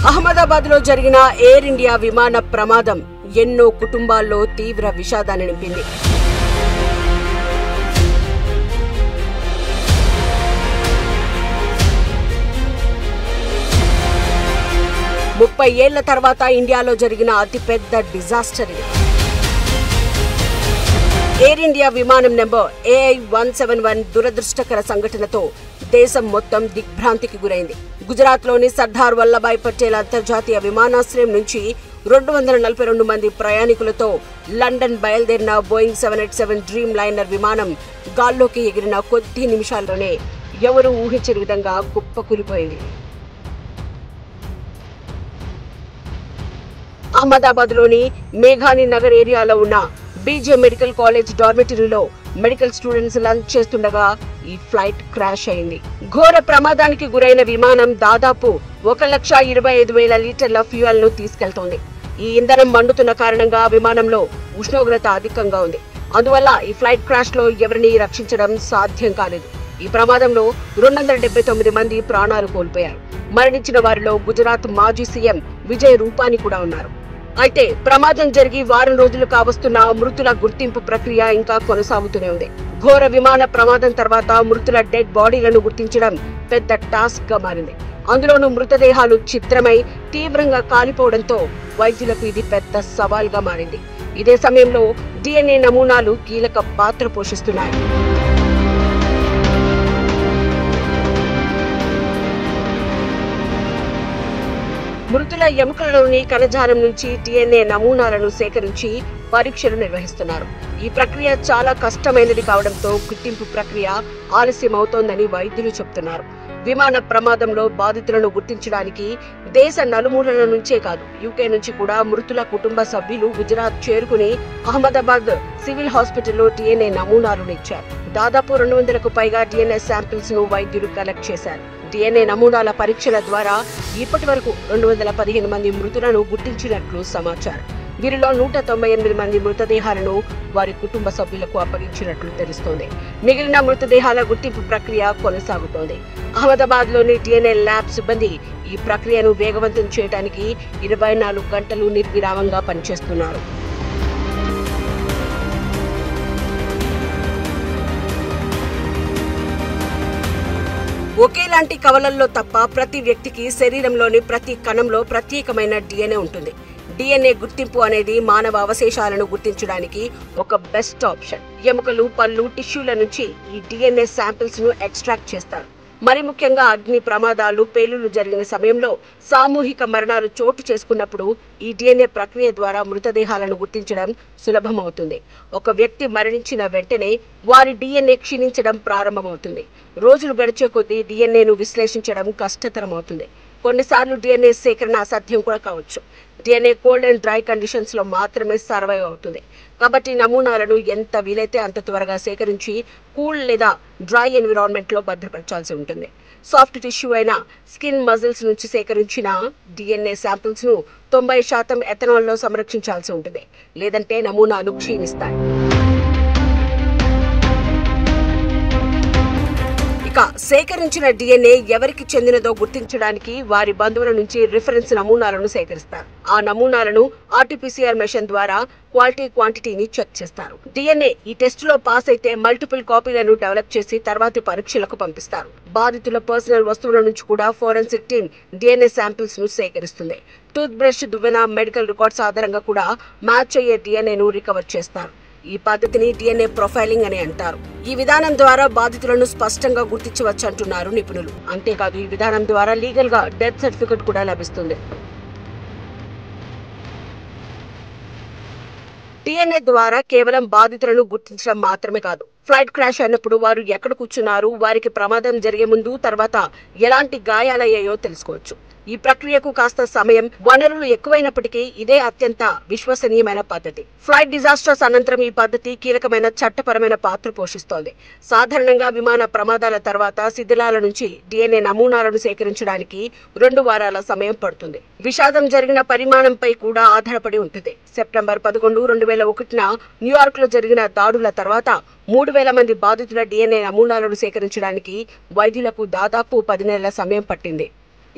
అహ్మదాబాద్లో జరిగిన air India విమాన ప్రమాదం ఎన్నో కుటుంబాల్లో తీవ్ర విషాదాన్ని నింపింది. ముప్పై ఏళ్ల తర్వాత ఇండియాలో జరిగిన అతిపెద్ద డిజాస్టర్ ఇది. ఎయిర్ ఇండియా విమానం నెంబర్ AI-171 దురదృష్టకర సంఘటనతో దేశం మొత్తం దిగ్భ్రాంతికి గురైంది. గుజరాత్లోని సర్దార్ వల్లభాయ్ పటేల్ అంతర్జాతీయ విమానాశ్రయం నుంచి 242 మంది ప్రయాణికులతో లండన్ బయలుదేరిన బోయింగ్ 787 డ్రీమ్ లైనర్ విమానం గాల్లోకి ఎగిరిన కొద్ది నిమిషాల్లోనే ఎవరూ ఊహించని విధంగా కుప్పకూలిపోయింది. అహ్మదాబాద్లోని మేఘాని నగర్ ఏరియాలో ఉన్న బీజే మెడికల్ కాలేజ్ డార్మెటరీలో మెడికల్ స్టూడెంట్స్ లంచ్ చేస్తుండగా ఈ ఫ్లైట్ క్రాష్ అయింది. ఘోర ప్రమాదానికి గురైన విమానం దాదాపు 1,25,000 లీటర్ల ఫ్యూయల్ ను తీసుకెళ్తోంది. ఈ ఇంధనం మండుతున్న కారణంగా విమానంలో ఉష్ణోగ్రత అధికంగా ఉంది. అందువల్ల ఈ ఫ్లైట్ క్రాష్ లో ఎవరిని రక్షించడం సాధ్యం కాలేదు. ఈ ప్రమాదంలో 279 మంది ప్రాణాలు కోల్పోయారు. మరణించిన వారిలో గుజరాత్ మాజీ సీఎం విజయ్ రూపానీ కూడా ఉన్నారు. అయితే ప్రమాదం జరిగి వారం రోజులు కావస్తున్న మృతుల గుర్తింపు ప్రక్రియ ఇంకా కొనసాగుతూనే ఉంది. ఘోర విమాన ప్రమాదం తర్వాత మృతుల డెడ్ బాడీలను గుర్తించడం పెద్ద టాస్క్ గా మారింది. అందులోనూ మృతదేహాలు చిత్రమై తీవ్రంగా కాలిపోవడంతో వైద్యులకు ఇది పెద్ద సవాల్ గా మారింది. ఇదే సమయంలో DNA నమూనాలు కీలక పాత్ర పోషిస్తున్నాయి. మృతుల ఎముకలలోని కణజాలం నుంచి DNA నమూనాలను సేకరించి పరీక్షలు నిర్వహిస్తున్నారు. ఈ ప్రక్రియ చాలా కష్టమైనది కావడంతో గుర్తింపు ప్రక్రియ ఆలస్యం అవుతోందని వైద్యులు చెబుతున్నారు. విమాన ప్రమాదంలో బాధితులను గుర్తించడానికి దేశ నలుమూలల నుంచే కాదు, UK నుంచి కూడా మృతుల కుటుంబ సభ్యులు గుజరాత్ చేరుకుని అహ్మదాబాద్ సివిల్ హాస్పిటల్లో DNA నమూనాలను ఇచ్చారు. దాదాపు 200కు పైగా DNA శాంపిల్స్ ను వైద్యులు కలెక్ట్ చేశారు. DNA నమూనాల పరీక్షల ద్వారా ఇప్పటి వరకు 215 మంది మృతులను గుర్తించినట్లు సమాచారం. వీరిలో 198 మంది మృతదేహాలను వారి కుటుంబ సభ్యులకు అప్పగించినట్లు తెలుస్తోంది. మిగిలిన మృతదేహాల గుర్తింపు ప్రక్రియ కొనసాగుతోంది. అహ్మదాబాద్ లోని DNA ల్యాబ్ సిబ్బంది ఈ ప్రక్రియను వేగవంతం చేయడానికి 24 గంటలు నిర్విరామంగా పనిచేస్తున్నారు. ఒకేలాంటి కవలల్లో తప్ప ప్రతి వ్యక్తికి శరీరంలోని ప్రతి కణంలో ప్రత్యేకమైన DNA ఉంటుంది. DNA గుర్తింపు అనేది మానవ అవశేషాలను గుర్తించడానికి ఒక బెస్ట్ ఆప్షన్. ఎముకలు, పళ్ళు, టిష్యూల నుంచి ఈ DNA శాంపిల్స్ ను ఎక్స్ట్రాక్ట్ చేస్తారు. మరి ముఖ్యంగా అగ్ని ప్రమాదాలు, పేలుళ్లు జరిగిన సమయంలో సామూహిక మరణాలు చోటు చేసుకున్నప్పుడు ఈ DNA ప్రక్రియ ద్వారా మృతదేహాలను గుర్తించడం సులభమవుతుంది. ఒక వ్యక్తి మరణించిన వెంటనే వారి DNA క్షీణించడం ప్రారంభమవుతుంది. రోజులు గడిచే కొద్దీ DNAను విశ్లేషించడం కష్టతరం అవుతుంది. కొన్నిసార్లు DNA సేకరణ అసాధ్యం కూడా కావచ్చు. DNA cold and dry conditions లో మాత్రమే సర్వైవ్ అవుతుంది. కాబట్టి నమూనాలను ఎంత వీలైతే అంత త్వరగా సేకరించి కూల్ లేదా డ్రై ఎన్విరాన్మెంట్ లో భద్రపరచాల్సి ఉంటుంది. సాఫ్ట్ టిష్యూ అయిన స్కిన్ మజిల్స్ నుంచి సేకరించిన DNA శాంపిల్స్ ను 90% ఎథనాల్ లో సంరక్షించాల్సి ఉంటుంది. లేదంటే నమూనాలు క్షీణిస్తాయి. ఇక సేకరించిన DNA ఎవరికి చెందినదో గుర్తించడానికి వారి బంధువుల నుంచి రిఫరెన్స్ నమూనాలను సేకరిస్తారు. ఆ నమూనాలను RT-PCR మెషిన్ ద్వారా క్వాలిటీ, క్వాంటిటీని చెక్ చేస్తారు. DNA ఈ టెస్ట్ లో పాస్ అయితే మల్టిపుల్ కాపీలను డెవలప్ చేసి తర్వాతి పరీక్షలకు పంపిస్తారు. బాధితుల పర్సనల్ వస్తువుల నుంచి కూడా ఫోరెన్సిక్ టీమ్ DNA శాంపిల్స్ ను సేకరిస్తుంది. టూత్ బ్రష్, దువ్వెన, మెడికల్ రికార్డ్స్ ఆధారంగా కూడా మ్యాచ్ అయ్యే DNAను రికవర్ చేస్తారు. ఈ పద్ధతిని DNA ప్రొఫైలింగ్ అని అంటారు. ఈ విధానం ద్వారా బాధితులను స్పష్టంగా గుర్తించవచ్చు అంటున్నారు నిపుణులు. అంతేకాదు ఈ విధానం ద్వారా లీగల్ గా డెత్ సర్టిఫికెట్ కూడా లభిస్తుంది. DNA ద్వారా కేవలం బాధితులను గుర్తించడం మాత్రమే కాదు, ఫ్లైట్ క్రాష్ అయినప్పుడు వారు ఎక్కడ కూర్చున్నారు, వారికి ప్రమాదం జరిగే ముందు తర్వాత ఎలాంటి గాయాలయ్యాయో తెలుసుకోవచ్చు. ఈ ప్రక్రియకు కాస్త సమయం, వనరులు ఎక్కువైనప్పటికీ ఇదే అత్యంత విశ్వసనీయమైన పద్ధతి. ఫ్లైట్ డిజాస్టర్స్ అనంతరం ఈ పద్ధతి కీలకమైన చట్టపరమైన పాత్ర పోషిస్తోంది. సాధారణంగా విమాన ప్రమాదాల తర్వాత శిథిలాల నుంచి DNA నమూనాలను సేకరించడానికి 2 వారాల సమయం పడుతుంది. విషాదం జరిగిన పరిమాణంపై కూడా ఆధారపడి ఉంటుంది. సెప్టెంబర్ 11, 2001న న్యూయార్క్ లో జరిగిన దాడుల తర్వాత 3,000 మంది బాధితుల DNA నమూనాలను సేకరించడానికి వైద్యులకు దాదాపు 10 నెలల సమయం పట్టింది.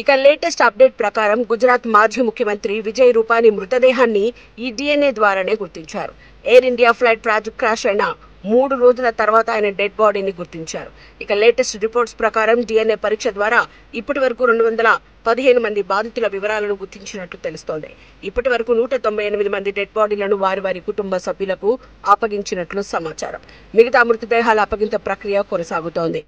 ఇక లేటెస్ట్ అప్డేట్ ప్రకారం గుజరాత్ మాజీ ముఖ్యమంత్రి విజయ్ రూపానీ మృతదేహాన్ని ఈ DNA ద్వారానే గుర్తించారు. Air India flight project crash అయిన 3 రోజుల తర్వాత ఆయన డెడ్ బాడీని గుర్తించారు. ఇక లేటెస్ట్ రిపోర్ట్స్ ప్రకారం DNA పరీక్ష ద్వారా ఇప్పటి వరకు 215 మంది బాధితుల వివరాలను గుర్తించినట్లు తెలుస్తోంది. ఇప్పటి వరకు 198 మంది డెడ్ బాడీలను వారి కుటుంబ సభ్యులకు అప్పగించినట్లు సమాచారం. మిగతా మృతదేహాల అప్పగింత ప్రక్రియ కొనసాగుతోంది.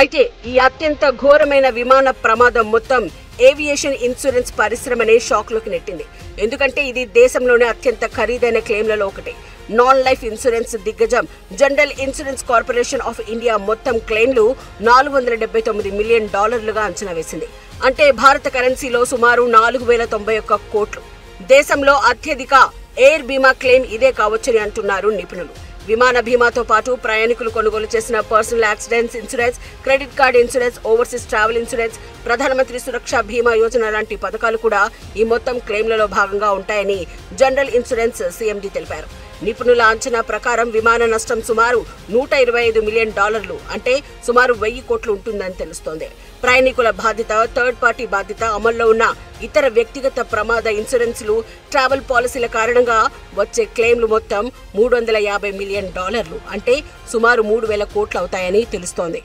అయితే ఈ అత్యంత ఘోరమైన విమాన ప్రమాదం మొత్తం ఏవియేషన్ ఇన్సూరెన్స్ పరిశ్రమనే షాక్లోకి నెట్టింది. ఎందుకంటే ఇది దేశంలోనే అత్యంత ఖరీదైన క్లెయిమ్లలో ఒకటి. నాన్ లైఫ్ ఇన్సూరెన్స్ దిగ్గజం general insurance corporation of India మొత్తం క్లెయిమ్లు $479 మిలియన్ అంచనా వేసింది. అంటే భారత కరెన్సీలో సుమారు 4091 కోట్లు. దేశంలో అత్యధిక ఎయిర్ బీమా క్లెయిమ్ ఇదే కావచ్చని అంటున్నారు నిపుణులు. విమాన బీమాతో పాటు ప్రయాణికులు కొనుగోలు చేసిన personal accidents insurance, credit card insurance, overseas travel insurance, ప్రధానమంత్రి సురక్ష బీమా యోజన లాంటి పథకాలు కూడా ఈ మొత్తం క్లెయిమ్లలో భాగంగా ఉంటాయని జనరల్ ఇన్సూరెన్స్ CMD తెలిపారు. నిపుణుల అంచనా ప్రకారం విమాన నష్టం సుమారు $125 మిలియన్, అంటే సుమారు 1000 కోట్లు ఉంటుందని తెలుస్తోంది. ప్రయాణికుల బాధ్యత, థర్డ్ పార్టీ బాధ్యత, అమల్లో ఉన్న ఇతర వ్యక్తిగత ప్రమాద ఇన్సూరెన్స్లు, ట్రావెల్ పాలసీల కారణంగా వచ్చే క్లెయిమ్లు మొత్తం $350 మిలియన్, అంటే సుమారు 3000 కోట్లు అవుతాయని తెలుస్తోంది.